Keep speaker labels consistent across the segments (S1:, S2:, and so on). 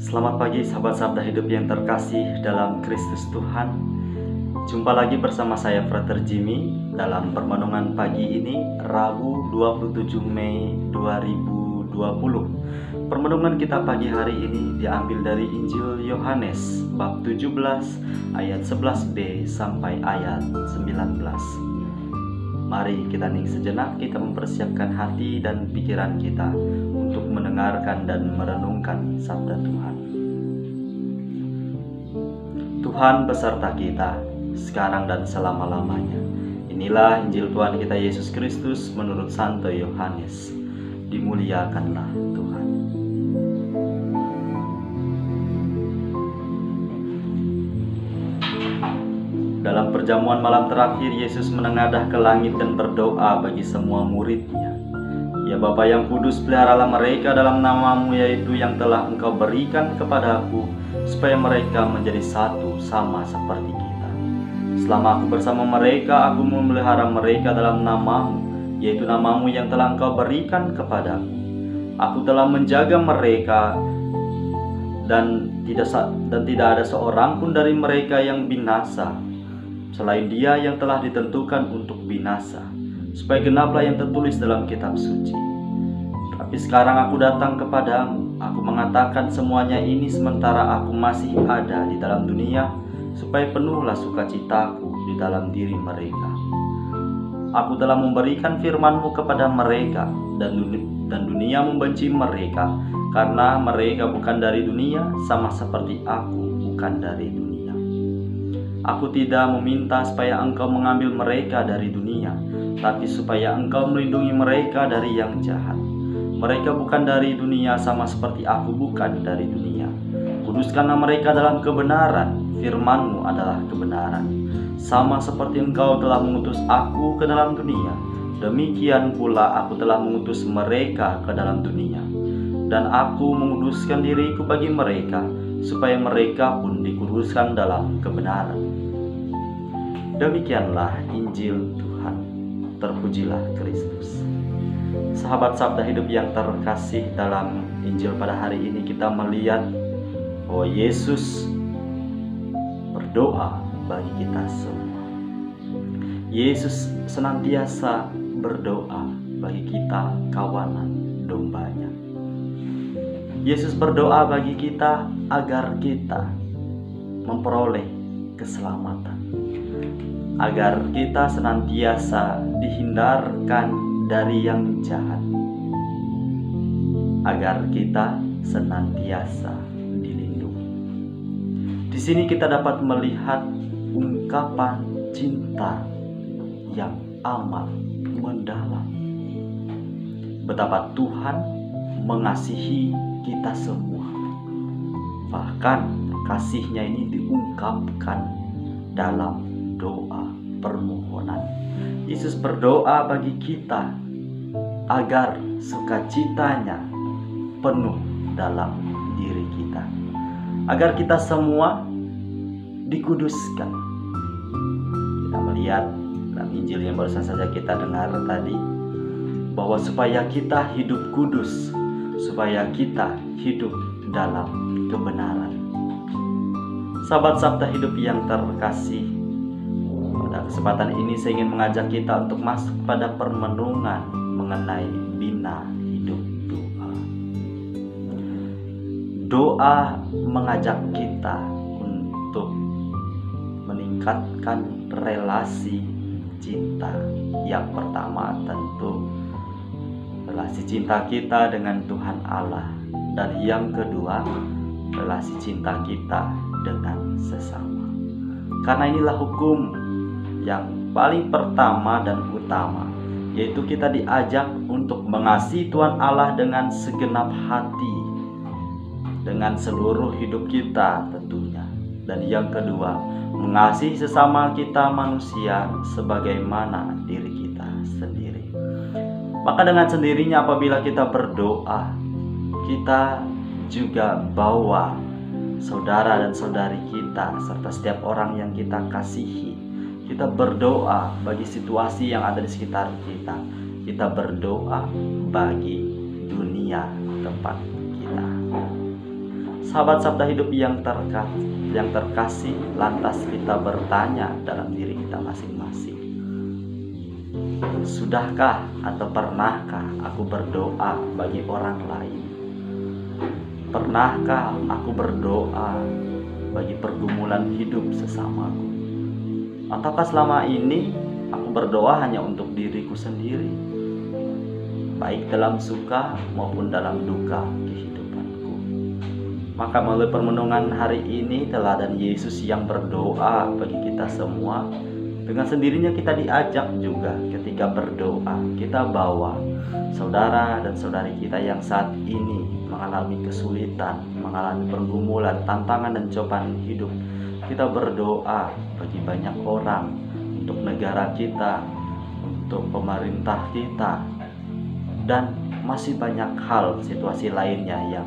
S1: Selamat pagi sahabat Sabda Hidup yang terkasih dalam Kristus Tuhan. Jumpa lagi bersama saya Frater Jimmy dalam permenungan pagi ini, Rabu 27 Mei 2020. Permenungan kita pagi hari ini diambil dari Injil Yohanes bab 17 ayat 11b sampai ayat 19. Mari kita hening sejenak, kita mempersiapkan hati dan pikiran kita untuk mendengarkan dan merenungkan sabda Tuhan. Tuhan beserta kita, sekarang dan selama-lamanya. Inilah Injil Tuhan kita Yesus Kristus menurut Santo Yohanes. Dimuliakanlah Tuhan. Dalam perjamuan malam terakhir, Yesus menengadah ke langit dan berdoa bagi semua murid-Nya. Ya Bapa yang kudus, peliharalah mereka dalam nama-Mu, yaitu yang telah Engkau berikan kepada-Ku, supaya mereka menjadi satu sama seperti kita. Selama Aku bersama mereka, Aku memelihara mereka dalam nama-Mu, yaitu nama-Mu yang telah Engkau berikan kepada-Ku. Aku telah menjaga mereka dan tidak ada seorang pun dari mereka yang binasa, selain dia yang telah ditentukan untuk binasa, supaya genaplah yang tertulis dalam kitab suci. Tapi sekarang Aku datang kepadamu, Aku mengatakan semuanya ini sementara Aku masih ada di dalam dunia, supaya penuhlah sukacitaku di dalam diri mereka. Aku telah memberikan firman-Mu kepada mereka, dan dunia membenci mereka, karena mereka bukan dari dunia, sama seperti Aku bukan dari dunia. Aku tidak meminta supaya Engkau mengambil mereka dari dunia, tapi supaya Engkau melindungi mereka dari yang jahat. Mereka bukan dari dunia, sama seperti Aku bukan dari dunia. Kuduskanlah mereka dalam kebenaran, firman-Mu adalah kebenaran. Sama seperti Engkau telah mengutus Aku ke dalam dunia, demikian pula Aku telah mengutus mereka ke dalam dunia. Dan Aku menguduskan diriku bagi mereka, supaya mereka pun dikuduskan dalam kebenaran. Demikianlah Injil Tuhan. Terpujilah Kristus. Sahabat Sabda Hidup yang terkasih, dalam Injil pada hari ini kita melihat bahwa Yesus berdoa bagi kita semua. Yesus senantiasa berdoa bagi kita, kawanan dombanya. Yesus berdoa bagi kita agar kita memperoleh keselamatan, agar kita senantiasa dihindarkan dari yang jahat, agar kita senantiasa dilindungi. Di sini kita dapat melihat ungkapan cinta yang amat mendalam. Betapa Tuhan mengasihi kita semua. Bahkan kasih-Nya ini diungkapkan dalam doa permohonan. Yesus berdoa bagi kita agar sukacita-Nya penuh dalam diri kita, agar kita semua dikuduskan. Kita melihat dalam Injil yang barusan saja kita dengar tadi, bahwa supaya kita hidup kudus, supaya kita hidup dalam kebenaran. Sahabat Sabda Hidup yang terkasih, pada kesempatan ini saya ingin mengajak kita untuk masuk pada permenungan mengenai bina hidup doa. Doa mengajak kita untuk meningkatkan relasi cinta. Yang pertama tentu relasi cinta kita dengan Tuhan Allah, dan yang kedua relasi cinta kita dengan sesama. Karena inilah hukum yang paling pertama dan utama, yaitu kita diajak untuk mengasihi Tuhan Allah dengan segenap hati, dengan seluruh hidup kita tentunya. Dan yang kedua, mengasihi sesama kita manusia sebagaimana diri kita sendiri. Maka dengan sendirinya apabila kita berdoa, kita juga bawa saudara dan saudari kita serta setiap orang yang kita kasihi. Kita berdoa bagi situasi yang ada di sekitar kita. Kita berdoa bagi dunia tempat kita. Sahabat Sabda Hidup yang terkasih, lantas kita bertanya dalam diri kita masing-masing. Sudahkah atau pernahkah aku berdoa bagi orang lain? Pernahkah aku berdoa bagi pergumulan hidup sesamaku? Ataukah selama ini aku berdoa hanya untuk diriku sendiri, baik dalam suka maupun dalam duka kehidupanku? Maka melalui permenungan hari ini, teladan Yesus yang berdoa bagi kita semua, dengan sendirinya kita diajak juga ketika berdoa, kita bawa saudara dan saudari kita yang saat ini mengalami kesulitan, mengalami pergumulan, tantangan dan cobaan hidup. Kita berdoa bagi banyak orang, untuk negara kita, untuk pemerintah kita, dan masih banyak hal situasi lainnya yang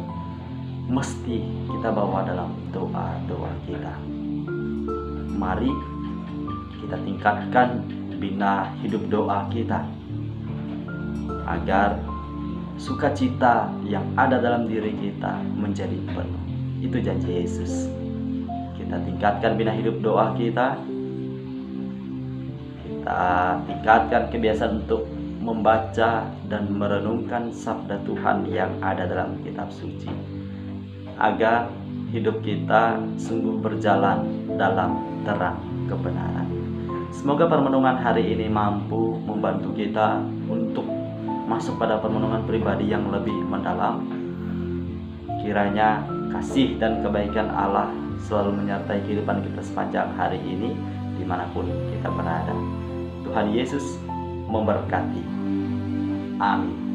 S1: mesti kita bawa dalam doa-doa kita. Mari kita tingkatkan bina hidup doa kita, agar sukacita yang ada dalam diri kita menjadi penuh. Itu janji Yesus. Kita tingkatkan bina hidup doa kita. Kita tingkatkan kebiasaan untuk membaca dan merenungkan sabda Tuhan yang ada dalam kitab suci, agar hidup kita sungguh berjalan dalam terang kebenaran. Semoga permenungan hari ini mampu membantu kita untuk masuk pada permenungan pribadi yang lebih mendalam. Kiranya kasih dan kebaikan Allah selalu menyertai kehidupan kita sepanjang hari ini, dimanapun kita berada. Tuhan Yesus memberkati. Amin.